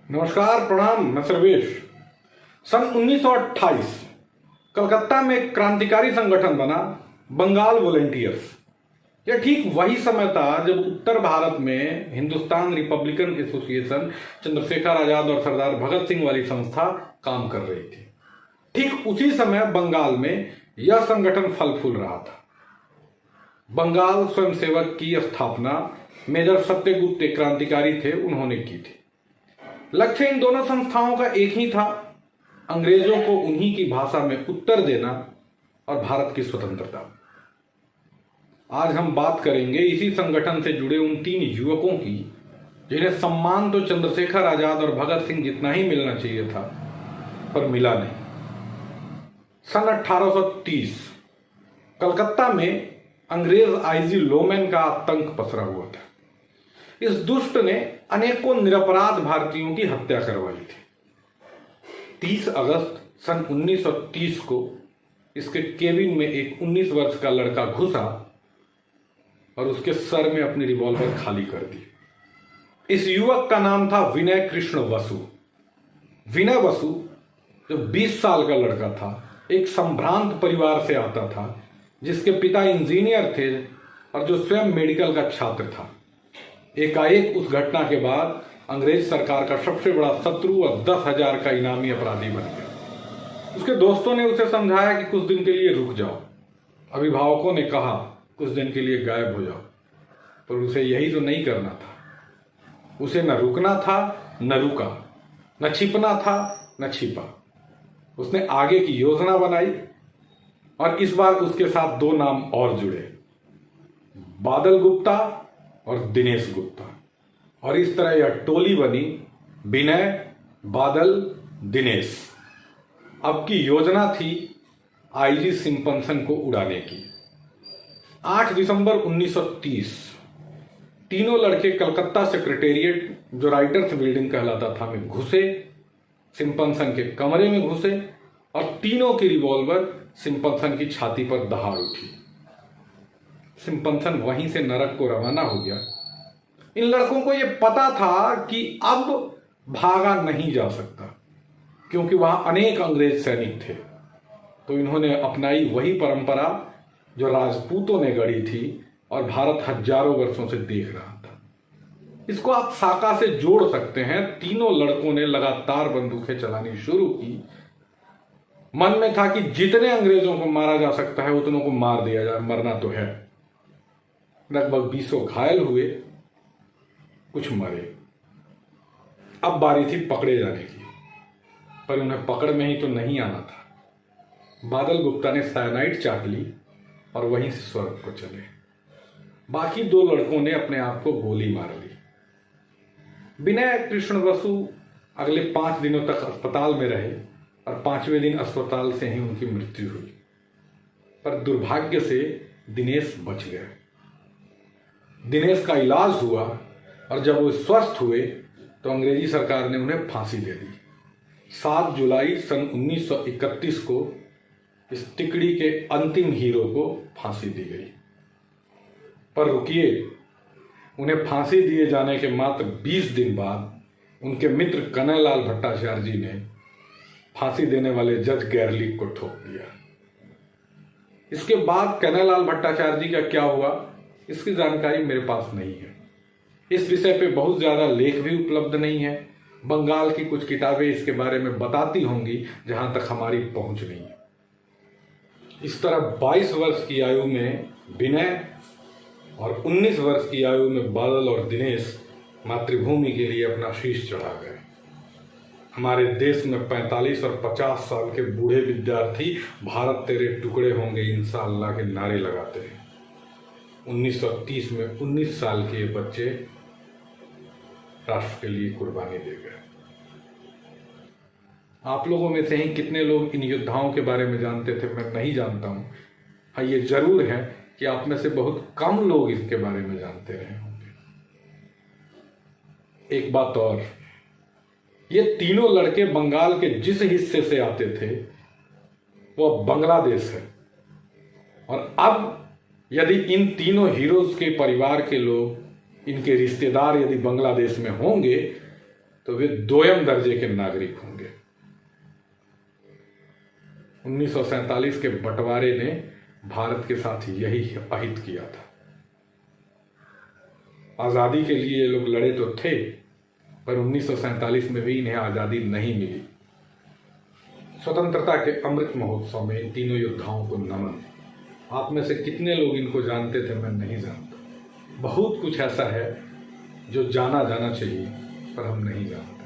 नमस्कार, प्रणाम। मैं सर्वेश। सन 1928 कलकत्ता में एक क्रांतिकारी संगठन बना, बंगाल वॉलेंटियर्स। यह ठीक वही समय था जब उत्तर भारत में हिंदुस्तान रिपब्लिकन एसोसिएशन, चंद्रशेखर आजाद और सरदार भगत सिंह वाली संस्था काम कर रही थी। ठीक उसी समय बंगाल में यह संगठन फल फूल रहा था। बंगाल स्वयंसेवक की स्थापना मेजर सत्यगुप्त, एक क्रांतिकारी थे, उन्होंने की थी। लक्ष्य इन दोनों संस्थाओं का एक ही था, अंग्रेजों को उन्हीं की भाषा में उत्तर देना और भारत की स्वतंत्रता। आज हम बात करेंगे इसी संगठन से जुड़े उन 3 युवकों की जिन्हें सम्मान तो चंद्रशेखर आजाद और भगत सिंह जितना ही मिलना चाहिए था, पर मिला नहीं। सन 1830 कलकत्ता में अंग्रेज आईजी लोमैन का आतंक पसरा हुआ था। इस दुष्ट ने अनेकों निरपराध भारतीयों की हत्या करवाई थी। 30 अगस्त सन 1930 को इसके केबिन में एक 19 वर्ष का लड़का घुसा और उसके सर में अपनी रिवॉल्वर खाली कर दी। इस युवक का नाम था विनय कृष्ण बसु। विनय बसु जो 20 साल का लड़का था, एक संभ्रांत परिवार से आता था, जिसके पिता इंजीनियर थे और जो स्वयं मेडिकल का छात्र था। एकाएक उस घटना के बाद अंग्रेज सरकार का सबसे बड़ा शत्रु और 10,000 का इनामी अपराधी बन गया। उसके दोस्तों ने उसे समझाया कि कुछ दिन के लिए रुक जाओ। अभिभावकों ने कहा कुछ दिन के लिए गायब हो जाओ, पर उसे यही तो नहीं करना था। उसे न रुकना था, न रुका, न छिपना था, न छिपा। उसने आगे की योजना बनाई और इस बार उसके साथ 2 नाम और जुड़े, बादल गुप्ता और दिनेश गुप्ता। और इस तरह यह टोली बनी विनय, बादल, दिनेश। अब की योजना थी आईजी सिंपसन को उड़ाने की। 8 दिसंबर 1930 तीनों लड़के कलकत्ता सेक्रेटेरिएट, जो राइटर्स बिल्डिंग कहलाता था, में घुसे। सिंपसन के कमरे में घुसे और तीनों की रिवॉल्वर सिंपसन की छाती पर दहाड़ उठी। सिंपसन वहीं से नरक को रवाना हो गया। इन लड़कों को यह पता था कि अब भागा नहीं जा सकता, क्योंकि वहां अनेक अंग्रेज सैनिक थे। तो इन्होंने अपनाई वही परंपरा जो राजपूतों ने गढ़ी थी और भारत हजारों वर्षों से देख रहा था। इसको आप साका से जोड़ सकते हैं। तीनों लड़कों ने लगातार बंदूकें चलानी शुरू की। मन में था कि जितने अंग्रेजों को मारा जा सकता है उतनों को मार दिया जाए, मरना तो है। लगभग 20 घायल हुए, कुछ मरे। अब बारी थी पकड़े जाने की, पर उन्हें पकड़ में ही तो नहीं आना था। बादल गुप्ता ने साइनाइड चाट ली और वहीं से स्वर्ग को चले। बाकी 2 लड़कों ने अपने आप को गोली मार ली। विनय कृष्ण बसु अगले 5 दिनों तक अस्पताल में रहे और 5वें दिन अस्पताल से ही उनकी मृत्यु हुई। पर दुर्भाग्य से दिनेश बच गए। दिनेश का इलाज हुआ और जब वो स्वस्थ हुए तो अंग्रेजी सरकार ने उन्हें फांसी दे दी। 7 जुलाई सन 1931 को इस तिकड़ी के अंतिम हीरो को फांसी दी गई। पर रुकिए, उन्हें फांसी दिए जाने के मात्र 20 दिन बाद उनके मित्र कन्हैयालाल भट्टाचार्य जी ने फांसी देने वाले जज गैरलिक को ठोक दिया। इसके बाद कन्हैयालाल भट्टाचार्य जी का क्या हुआ, इसकी जानकारी मेरे पास नहीं है। इस विषय पे बहुत ज्यादा लेख भी उपलब्ध नहीं है। बंगाल की कुछ किताबें इसके बारे में बताती होंगी, जहां तक हमारी पहुंच नहीं है। इस तरह 22 वर्ष की आयु में विनय और 19 वर्ष की आयु में बादल और दिनेश मातृभूमि के लिए अपना शीश चढ़ा गए। हमारे देश में 45 और 50 साल के बूढ़े विद्यार्थी भारत तेरे टुकड़े होंगे इंशाअल्लाह के नारे लगाते हैं। 1930 में 19 साल के बच्चे राष्ट्र के लिए कुर्बानी दे गए। आप लोगों में से ही कितने लोग इन योद्धाओं के बारे में जानते थे, मैं नहीं जानता हूं। हाँ, ये जरूर है कि आप में से बहुत कम लोग इसके बारे में जानते रहे होंगे। एक बात और, ये तीनों लड़के बंगाल के जिस हिस्से से आते थे वो बांग्लादेश है। और अब यदि इन तीनों हीरोज के परिवार के लोग, इनके रिश्तेदार यदि बांग्लादेश में होंगे तो वे दोयम दर्जे के नागरिक होंगे। 1947 के बंटवारे ने भारत के साथ यही अहित किया था। आजादी के लिए ये लोग लड़े तो थे, पर 1947 में भी इन्हें आजादी नहीं मिली। स्वतंत्रता के अमृत महोत्सव में इन तीनों योद्धाओं को नमन। आप में से कितने लोग इनको जानते थे, मैं नहीं जानता। बहुत कुछ ऐसा है जो जाना जाना चाहिए, पर हम नहीं जानते।